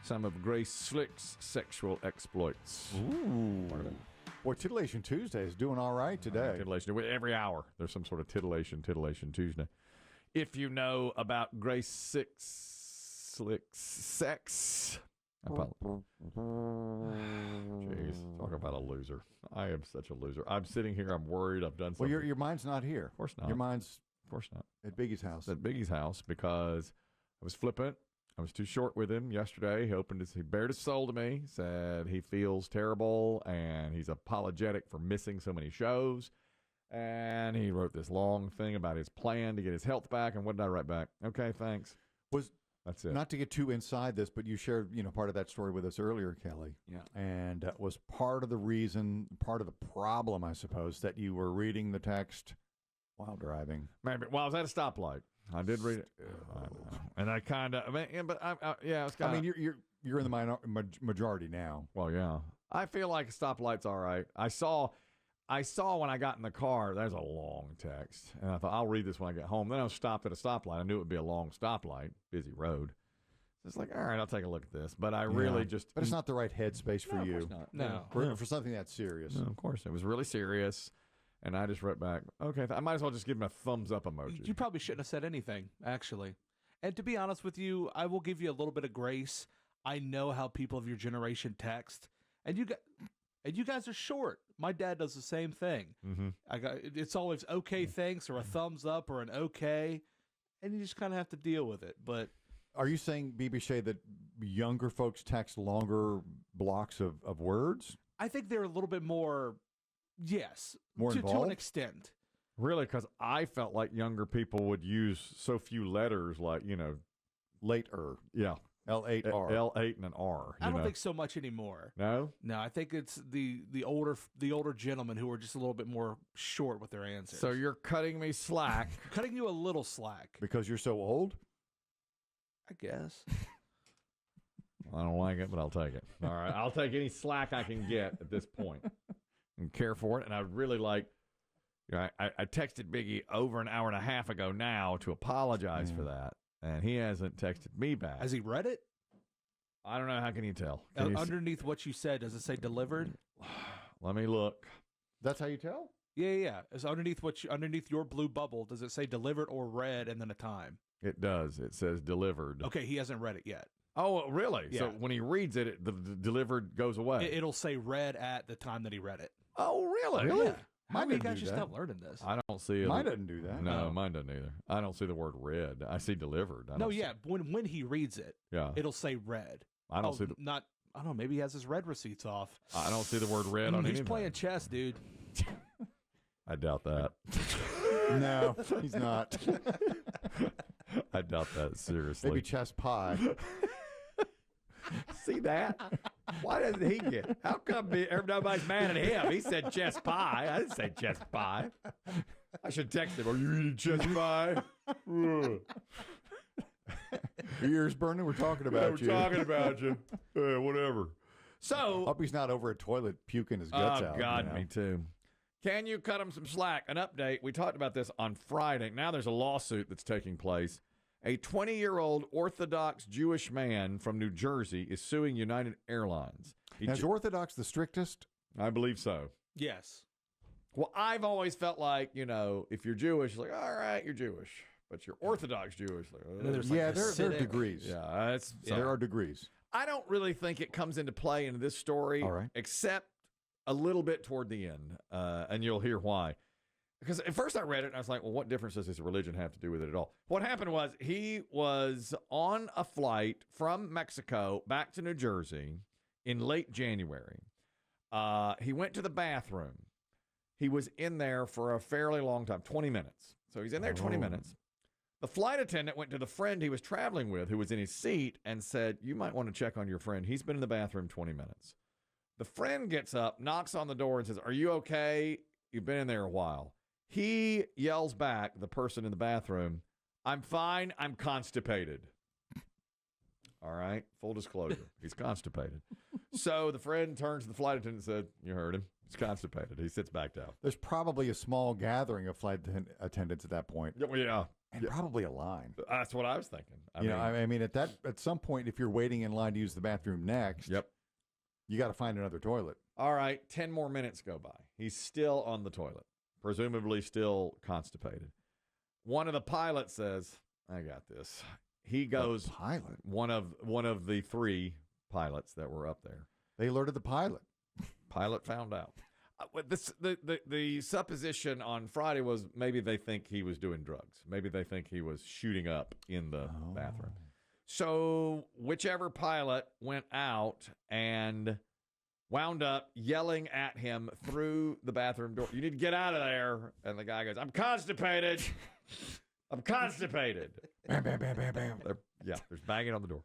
some of Grace Slick's sexual exploits. Ooh. Boy, Titillation Tuesday is doing all right today. Titillation. Every hour, there's some sort of titillation Tuesday. If you know about Grace Slick's sex... Jeez, talk about a loser. I am such a loser. I'm sitting here, I'm worried, I've done something. Well, your mind's not here. Of course not. Your mind's of course not. At Biggie's house. At Biggie's house, because I was flippant. I was too short with him yesterday. He bared his soul to me, said he feels terrible, and he's apologetic for missing so many shows. And he wrote this long thing about his plan to get his health back. And what did I write back? Okay, thanks. That's it. Not to get too inside this, but you shared, part of that story with us earlier, Kelly. Yeah. And was part of the reason, part of the problem, I suppose, that you were reading the text while driving. Maybe. Well, I was at a stoplight. I did read it, and I kind of. It's kind. You're in the majority now. Well, yeah. I feel like a stoplight's all right. I saw when I got in the car. There's a long text, and I thought I'll read this when I get home. Then I was stopped at a stoplight. I knew it would be a long stoplight, busy road. So it's like, all right, I'll take a look at this. But I really just. But it's not the right headspace for you. Of course not. No. For something that's serious. No, of course, it was really serious. And I just wrote back, okay, I might as well just give him a thumbs up emoji. You probably shouldn't have said anything, actually. And to be honest with you, I will give you a little bit of grace. I know how people of your generation text, and you guys are short. My dad does the same thing. Mm-hmm. It's always okay, thanks, or a thumbs up, or an okay, and you just kind of have to deal with it. But are you saying, BB Shea, that younger folks text longer blocks of words? I think they're a little bit more. Yes, more to involved? To an extent. Really, because I felt like younger people would use so few letters, like, later. Yeah. L8R. L8 and an R. I don't think so much anymore. No? No, I think it's the older gentlemen who are just a little bit more short with their answers. So you're cutting me slack. Cutting you a little slack. Because you're so old? I guess. I don't like it, but I'll take it. All right. I'll take any slack I can get at this point. And care for it. And I really like, I texted Biggie over an hour and a half ago now to apologize for that. And he hasn't texted me back. Has he read it? I don't know. How can you tell? Underneath what you said, does it say delivered? Let me look. That's how you tell? Yeah. It's underneath your blue bubble, does it say delivered or read and then a time? It does. It says delivered. Okay, he hasn't read it yet. Oh, really? Yeah. So when he reads it, the delivered goes away. It'll say read at the time that he read it. Oh, really? Yeah. How many guys just stop learning this? I don't see it. Mine doesn't do that. No, mine doesn't either. I don't see the word read. I see delivered. When he reads it, it'll say read. I don't see I don't know. Maybe he has his red receipts off. I don't see the word read on anything. He's playing chess, dude. I doubt that. No, he's not. I doubt that, seriously. Maybe chess pie. See that? Why doesn't he get? How come everybody's mad at him? He said chess pie. I didn't say chess pie. I should text him. Are you eating chess pie? Your ears burning? We're talking about you. We're talking about you. Whatever. So, hope he's not over a toilet puking his guts out. Oh, God, me too. Can you cut him some slack? An update. We talked about this on Friday. Now there's a lawsuit that's taking place. A 20-year-old Orthodox Jewish man from New Jersey is suing United Airlines. Is Orthodox the strictest? I believe so. Yes. Well, I've always felt like, if you're Jewish, it's like, all right, you're Jewish. But you're Orthodox Jewish. Like, there are degrees. Yeah, there are degrees. I don't really think it comes into play in this story, except a little bit toward the end, and you'll hear why. Because at first I read it and I was like, well, what difference does his religion have to do with it at all? What happened was he was on a flight from Mexico back to New Jersey in late January. He went to the bathroom. He was in there for a fairly long time, 20 minutes. So he's in there 20 minutes. The flight attendant went to the friend he was traveling with who was in his seat and said, you might want to check on your friend. He's been in the bathroom 20 minutes. The friend gets up, knocks on the door and says, are you okay? You've been in there a while. He yells back, the person in the bathroom, I'm fine, I'm constipated. All right, full disclosure, he's constipated. So the friend turns to the flight attendant and said, you heard him, he's constipated. He sits back down. There's probably a small gathering of flight attendants at that point. Yeah. And probably a line. That's what I was thinking. I mean, at some point, if you're waiting in line to use the bathroom next, yep, you got to find another toilet. All right, 10 more minutes go by. He's still on the toilet, presumably still constipated. One of the pilots says, "I got this." He goes. The pilot. One of the 3 pilots that were up there. They alerted the pilot. Pilot found out. The supposition on Friday was maybe they think he was doing drugs. Maybe they think he was shooting up in the bathroom. So whichever pilot went out and wound up yelling at him through the bathroom door, "You need to get out of there." And the guy goes, "I'm constipated. I'm constipated." Bam, bam, bam, bam, bam. There's banging on the door.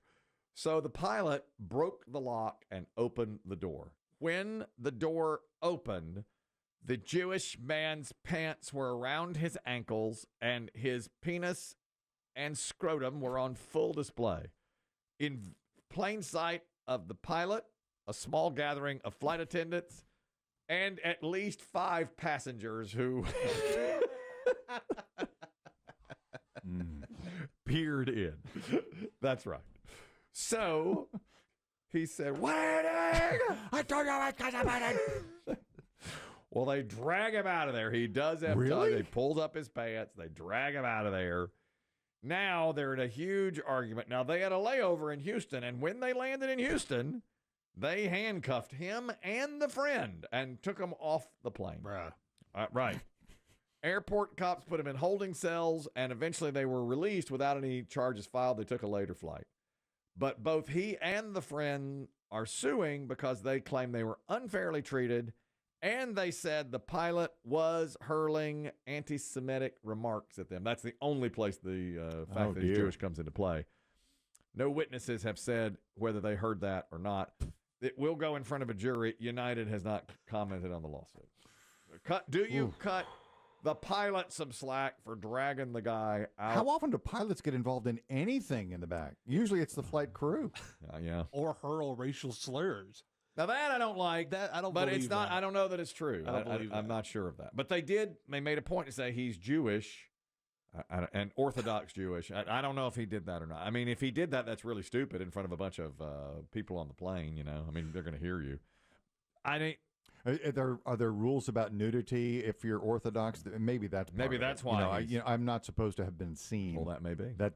So the pilot broke the lock and opened the door. When the door opened, the Jewish man's pants were around his ankles and his penis and scrotum were on full display. In plain sight of the pilot, a small gathering of flight attendants, and at least 5 passengers who peered in. That's right. So he said, "Waiting! I told you I was constipated." Well, they drag him out of there. He does have Really? He pulls up his pants. They drag him out of there. Now they're in a huge argument. Now they had a layover in Houston, and when they landed in Houston, they handcuffed him and the friend and took him off the plane. Bruh. Right. Airport cops put him in holding cells, and eventually they were released without any charges filed. They took a later flight. But both he and the friend are suing because they claim they were unfairly treated, and they said the pilot was hurling anti-Semitic remarks at them. That's the only place the fact that he's Jewish comes into play. No witnesses have said whether they heard that or not. It will go in front of a jury. United has not commented on the lawsuit. Do you cut the pilot some slack for dragging the guy out? How often do pilots get involved in anything in the back? Usually it's the flight crew. Yeah. Or hurl racial slurs. Now that I don't like. That I don't. But believe it's not. that. I don't know that it's true. I'm not sure of that. But they made a point to say he's Jewish, and Orthodox Jewish. I don't know if he did that or not. I mean, if he did that, that's really stupid in front of a bunch of people on the plane. You know, I mean, they're going to hear you. Are there rules about nudity if you're Orthodox? Maybe that's why. I'm not supposed to have been seen. Well, that may be. That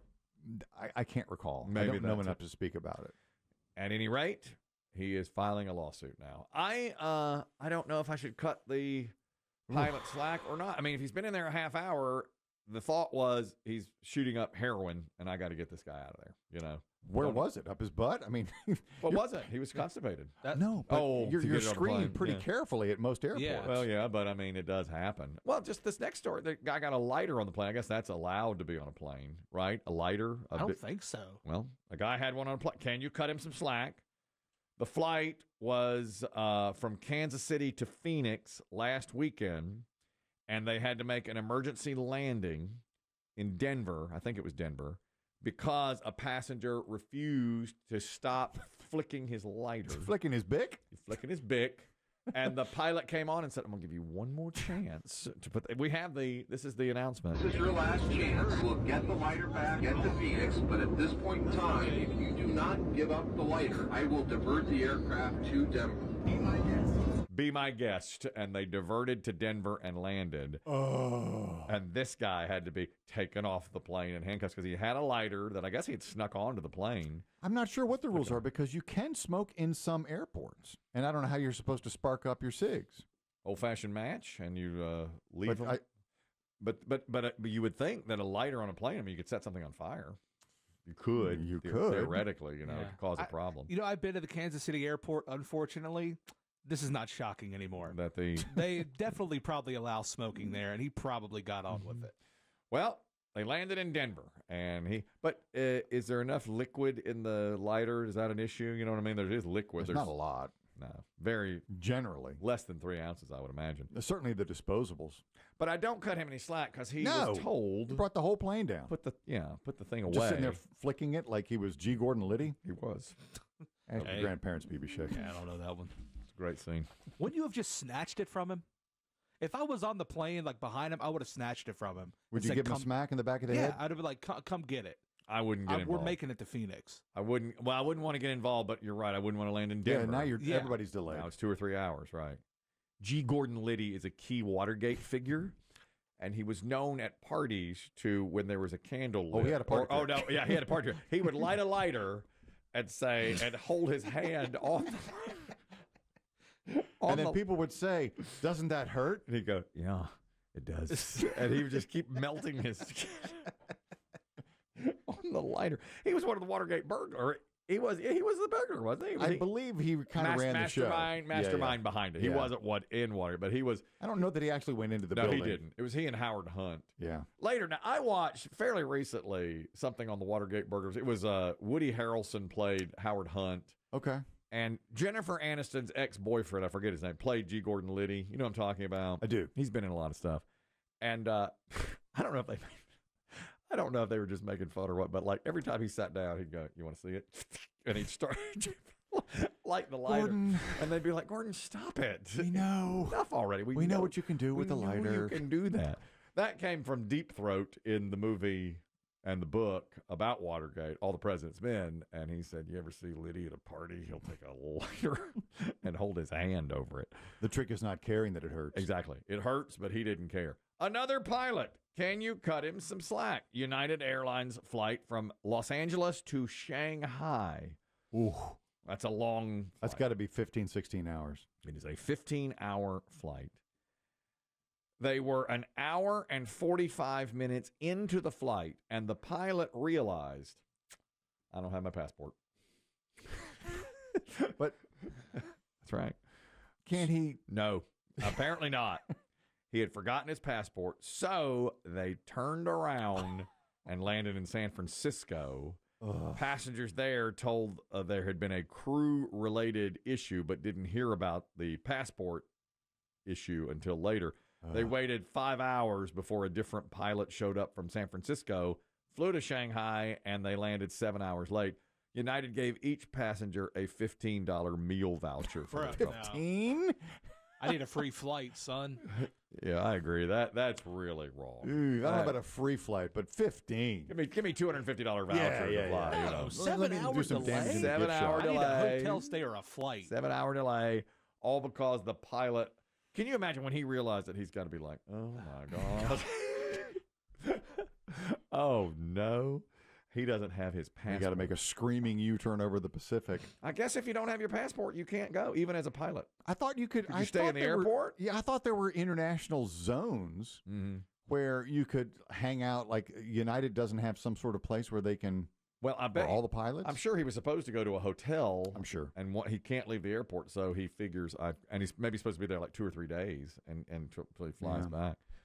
I can't recall. Maybe I don't know enough to speak about it. At any rate, he is filing a lawsuit now. I don't know if I should cut the pilot slack or not. I mean, if he's been in there a half hour, the thought was he's shooting up heroin, and I got to get this guy out of there. You know, where was it? Up his butt? I mean, what was it? He was constipated. You're screened pretty carefully at most airports. Yeah. Well, yeah, but I mean, it does happen. Well, just this next story, the guy got a lighter on the plane. I guess that's allowed to be on a plane, right? A lighter. I don't think so. Well, a guy had one on a plane. Can you cut him some slack? The flight was from Kansas City to Phoenix last weekend, and they had to make an emergency landing in Denver. I think it was Denver, because a passenger refused to stop flicking his lighter. Flicking his bick? He's flicking his bick. And the pilot came on and said, "I'm going to give you one more chance to put." This is the announcement. This is your last chance. We'll get the lighter back, get to Phoenix, but at this point in time, if you do not give up the lighter, I will divert the aircraft to Denver. Be my guest. And they diverted to Denver and landed. Oh. And this guy had to be taken off the plane in handcuffs because he had a lighter that I guess he had snuck onto the plane. I'm not sure what the rules are because you can smoke in some airports. And I don't know how you're supposed to spark up your cigs. Old-fashioned match, and you leave them. But you would think that a lighter on a plane, I mean, you could set something on fire. You could. Theoretically, it could cause a problem. I've been to the Kansas City airport, unfortunately. This is not shocking anymore. That they definitely probably allow smoking there, and he probably got on with it. Well, they landed in Denver, and is there enough liquid in the lighter? Is that an issue? You know what I mean? There is liquid. There's not a lot. No, very generally less than 3 ounces, I would imagine. Certainly the disposables. But I don't cut him any slack because he was told. He brought the whole plane down. Put the thing away. Just sitting there flicking it like he was G. Gordon Liddy. He was. Ask your grandparents, P.B. Shake. Yeah, I don't know that one. Great scene. Wouldn't you have just snatched it from him? If I was on the plane, like behind him, I would have snatched it from him. Would you give him a smack in the back of the head? Yeah, I'd have been like, come get it. I wouldn't get involved. We're making it to Phoenix. I wouldn't want to get involved, but you're right. I wouldn't want to land in Denver. Yeah, now everybody's delayed. Now it's 2 or 3 hours, right? G. Gordon Liddy is a key Watergate figure, and he was known at parties when there was a candle lit. Oh, he had a party. He had a party. He would light a lighter and hold his hand on and then people would say, "Doesn't that hurt?" And he'd go, "Yeah, it does." And he would just keep melting his skin on the lighter. He was one of the Watergate burglars. He was the burglar, wasn't he? I believe he kind of ran the show. Mastermind behind it. He wasn't in Watergate, but he was. I don't know that he actually went into the building. No, he didn't. It was he and Howard Hunt. Yeah. Later, now I watched fairly recently something on the Watergate burglars. It was Woody Harrelson played Howard Hunt. Okay. And Jennifer Aniston's ex-boyfriend, I forget his name, played G. Gordon Liddy. You know what I'm talking about? I do. He's been in a lot of stuff. And I don't know if they were just making fun or what, but like every time he sat down, he'd go, "You want to see it?" And he'd start lighting the lighter. Gordon. And they'd be like, "Gordon, stop it. We know. Enough already. We know what you can do with the lighter. You can do that." That came from Deep Throat in the movie and the book about Watergate, All the President's Men. And he said, "You ever see Liddy at a party? He'll take a lighter and hold his hand over it." The trick is not caring that it hurts. Exactly. It hurts, but he didn't care. Another pilot. Can you cut him some slack? United Airlines flight from Los Angeles to Shanghai. Ooh. That's a long flight. That's got to be 15, 16 hours. It is a 15-hour flight. They were an hour and 45 minutes into the flight, and the pilot realized, "I don't have my passport." But that's right. Can't he? No, apparently not. He had forgotten his passport, so they turned around and landed in San Francisco. Ugh. Passengers there told there had been a crew-related issue, but didn't hear about the passport issue until later. They waited 5 hours before a different pilot showed up from San Francisco, flew to Shanghai, and they landed 7 hours late. United gave each passenger a $15 meal voucher for their trip. 15? I need a free flight, son. Yeah, I agree. That's really wrong. Ooh, I don't know about a free flight, but 15. Give me $250 voucher to fly. Yeah. You know. 7 hours delay. 7-hour delay. I need a hotel stay or a flight. 7-hour delay, all because the pilot. Can you imagine when he realized that he's got to be like, "Oh my God." Oh no. He doesn't have his passport. You got to make a screaming U-turn over the Pacific. I guess if you don't have your passport, you can't go, even as a pilot. I thought you could. Could you stay in the airport? I thought there were international zones where you could hang out. Like United doesn't have some sort of place where they can. Well, I bet all the pilots. I'm sure he was supposed to go to a hotel. I'm sure, and he can't leave the airport, so he figures. And he's maybe supposed to be there like 2 or 3 days, and until he flies back.